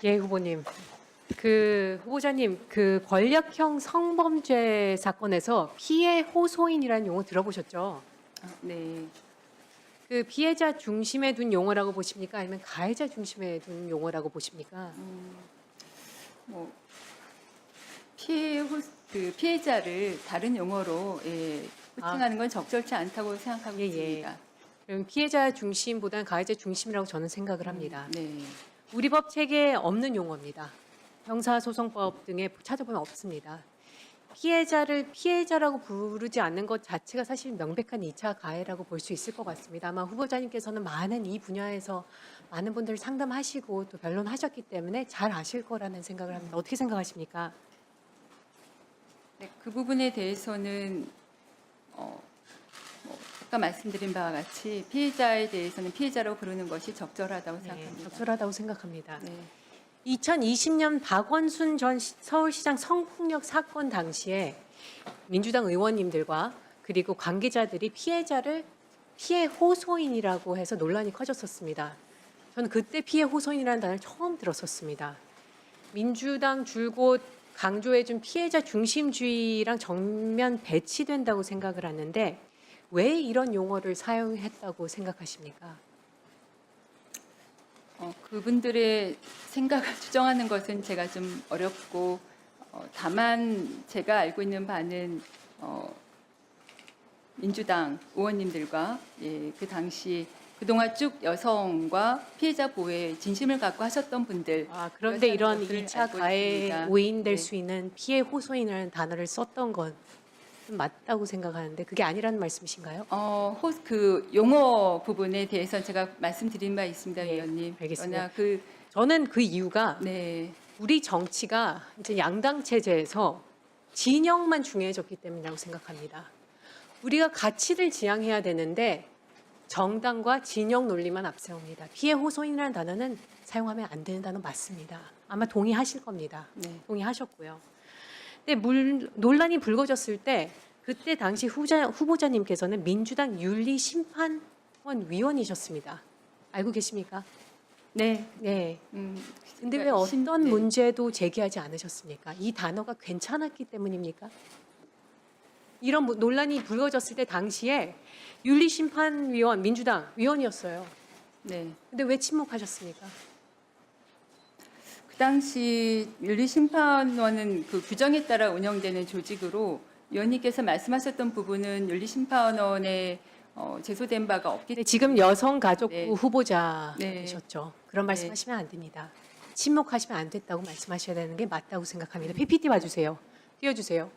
예, 후보님. 후보자님, 권력형 성범죄 사건에서 피해 호소인이라는 용어 들어보셨죠? 네. 피해자 중심에 둔 용어라고 보십니까? 아니면 가해자 중심에 둔 용어라고 보십니까? 뭐 피해자를 다른 용어로 호칭하는 건 적절치 않다고 생각하고 예, 예. 있습니다. 그럼 피해자 중심보다는 가해자 중심이라고 저는 생각을 합니다. 네. 우리 법 체계에 없는 용어입니다. 형사소송법 등에 찾아보면 없습니다. 피해자를 피해자라고 부르지 않는 것 자체가 사실 명백한 2차 가해라고 볼 수 있을 것 같습니다. 아마 후보자님께서는 많은 이 분야에서 많은 분들 상담하시고 또 변론하셨기 때문에 잘 아실 거라는 생각을 합니다. 어떻게 생각하십니까? 네, 그 부분에 대해서는 아까 말씀드린 바와 같이 피해자에 대해서는 피해자라고 부르는 것이 적절하다고 네, 생각합니다. 적절하다고 생각합니다. 네. 2020년 박원순 전 서울시장 성폭력 사건 당시에 민주당 의원님들과 그리고 관계자들이 피해자를 피해 호소인이라고 해서 논란이 커졌었습니다. 저는 그때 피해 호소인이라는 단어를 처음 들었었습니다. 민주당 줄곧 강조해준 피해자 중심주의랑 정면 배치된다고 생각을 하는데 왜 이런 용어를 사용했다고 생각하십니까? 그분들의 생각을 추정하는 것은 제가 좀 어렵고 다만 제가 알고 있는 바는 민주당 의원님들과 그 당시 그동안 쭉 여성과 피해자 보호에 진심을 갖고 하셨던 분들. 그런데 이런 것을 2차 알고 가해에 있습니다. 오인될 네. 수 있는 피해 호소인이라는 단어를 썼던 건 맞다고 생각하는데 그게 아니라는 말씀이신가요? 그 용어 부분에 대해서 제가 말씀드린 바 있습니다, 네, 위원님. 알겠습니다. 그러나 저는 그 이유가 네. 우리 정치가 이제 양당 체제에서 진영만 중요해졌기 때문이라고 생각합니다. 우리가 가치를 지향해야 되는데 정당과 진영 논리만 앞세웁니다. 피해 호소인이라는 단어는 사용하면 안 되는 단어 맞습니다. 아마 동의하실 겁니다. 네. 동의하셨고요. 근데 논란이 불거졌을 때 그때 당시 후보자님께서는 민주당 윤리심판원 위원이셨습니다. 알고 계십니까? 네. 네. 근데 왜 그러니까 어떤 네. 문제도 제기하지 않으셨습니까? 이 단어가 괜찮았기 때문입니까? 이런 논란이 불거졌을 때 당시에 윤리심판위원 민주당 위원이었어요. 네. 근데 왜 침묵하셨습니까? 그 당시 윤리심판원은 그 규정에 따라 운영되는 조직으로 위원님께서 말씀하셨던 부분은 윤리심판원에 제소된 바가 없기 근데 때문에 지금 여성가족부 네. 후보자이셨죠. 그런 네. 말씀하시면 안 됩니다. 침묵하시면 안 됐다고 말씀하셔야 되는 게 맞다고 생각합니다. PPT 봐주세요. 띄워주세요.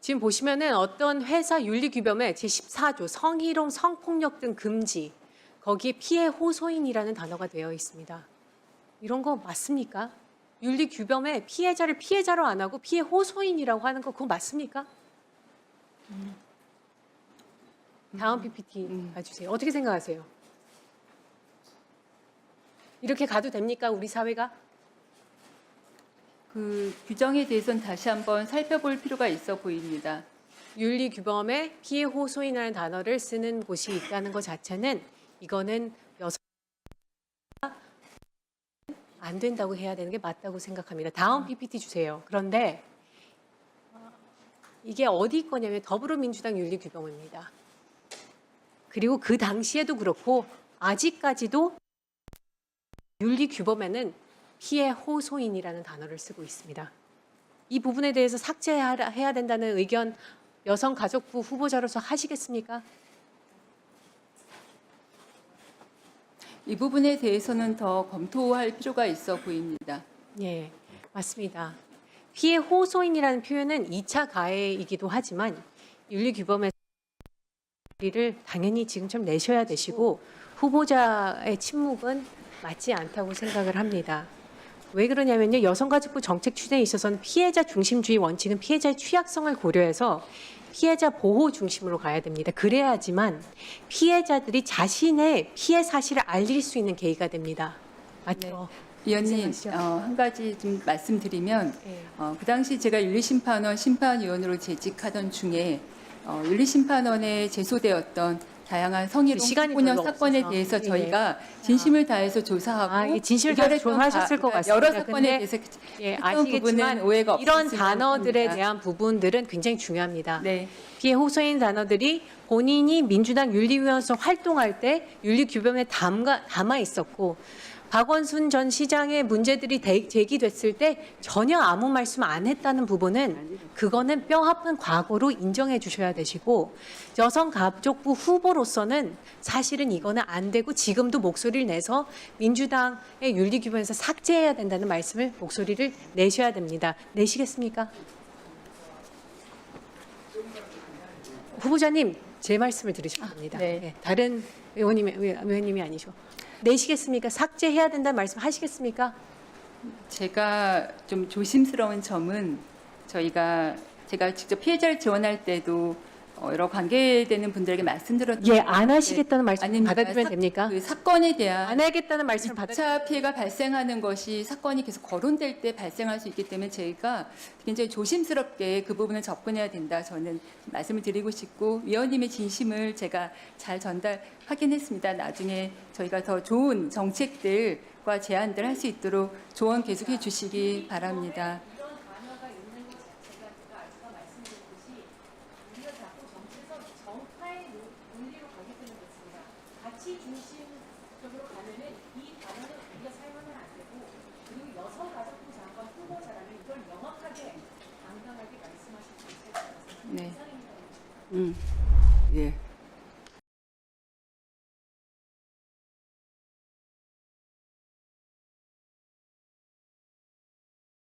지금 보시면은 어떤 회사 윤리규범에 제14조 성희롱, 성폭력 등 금지 거기에 피해 호소인이라는 단어가 되어 있습니다. 이런 거 맞습니까? 윤리규범에 피해자를 피해자로 안 하고 피해 호소인이라고 하는 거 그거 맞습니까? 다음 PPT 봐주세요. 어떻게 생각하세요? 이렇게 가도 됩니까? 우리 사회가? 그 규정에 대해서는 다시 한번 살펴볼 필요가 있어 보입니다. 윤리규범에 피해 호소인이라는 단어를 쓰는 곳이 있다는 것 자체는 이거는 여성 안 된다고 해야 되는 게 맞다고 생각합니다. 다음 PPT 주세요. 그런데 이게 어디 거냐면 더불어민주당 윤리규범입니다. 그리고 그 당시에도 그렇고 아직까지도 윤리규범에는 피해 호소인이라는 단어를 쓰고 있습니다. 이 부분에 대해서 삭제해야 된다는 의견 여성가족부 후보자로서 하시겠습니까? 이 부분에 대해서는 더 검토할 필요가 있어 보입니다. 예, 맞습니다. 피해 호소인이라는 표현은 2차 가해이기도 하지만 윤리규범에서 를 당연히 지금처럼 내셔야 되시고 후보자의 침묵은 맞지 않다고 생각을 합니다. 왜 그러냐면요. 여성가족부 정책 추진에 있어서는 피해자 중심주의 원칙은 피해자의 취약성을 고려해서 피해자 보호 중심으로 가야 됩니다. 그래야지만 피해자들이 자신의 피해 사실을 알릴 수 있는 계기가 됩니다. 맞죠? 위원님, 말씀하시죠. 한 가지 좀 말씀드리면 네. 그 당시 제가 윤리심판원 심판위원으로 재직하던 중에 윤리심판원에 제소되었던 다양한 성희롱, 시간이 성폭력 별로 사건에 없어서. 대해서 예. 저희가 진심을 다해서 조사하고 이 진실을 다해서 이결했던 조사하셨을 것 같습니다. 여러 사건에 근데 대해서 예, 했던 아시겠지만 부분은 오해가 이런 없었으면 단어들에 합니다. 대한 부분들은 굉장히 중요합니다. 네. 피해 호소인 단어들이 본인이 민주당 윤리위원회에서 활동할 때 윤리규범에 담아 있었고 박원순 전 시장의 문제들이 제기됐을 때 전혀 아무 말씀 안 했다는 부분은 그거는 뼈아픈 과거로 인정해 주셔야 되시고 여성가족부 후보로서는 사실은 이거는 안 되고 지금도 목소리를 내서 민주당의 윤리규범에서 삭제해야 된다는 말씀을 목소리를 내셔야 됩니다. 내시겠습니까? 후보자님 제 말씀을 들으셔야 됩니다. 네. 네, 다른 의원님이 아니셔. 내시겠습니까? 삭제해야 된다는 말씀 하시겠습니까? 제가 좀 조심스러운 점은 제가 직접 피해자를 지원할 때도 여러 관계되는 분들에게 말씀드렸던 예, 안 하시겠다는 말씀 아닙니다. 받아들이면 됩니까? 그 사건에 대한 안 하겠다는 말씀을 받아. 2차 피해가 발생하는 것이 사건이 계속 거론될 때 발생할 수 있기 때문에 저희가 굉장히 조심스럽게 그 부분을 접근해야 된다. 저는 말씀을 드리고 싶고 위원님의 진심을 제가 잘 전달하긴 했습니다. 나중에 저희가 더 좋은 정책들과 제안들 할 수 있도록 조언 계속해 주시기 바랍니다. 이런 단어가 있는 것 자체가 제가 아까 말씀드렸듯이 우리가 자꾸 정치에서 정파의 논리로 가게 되는 것입니다. 가치 중심적으로 가면은 이 단어는 우리가 사용하면 안 되고 그리고 여성가족부 장관 후보자라면 이걸 명확하게 당당하게 말씀하실 수 있을 것 같습니다. 네. 이상입니다. 예.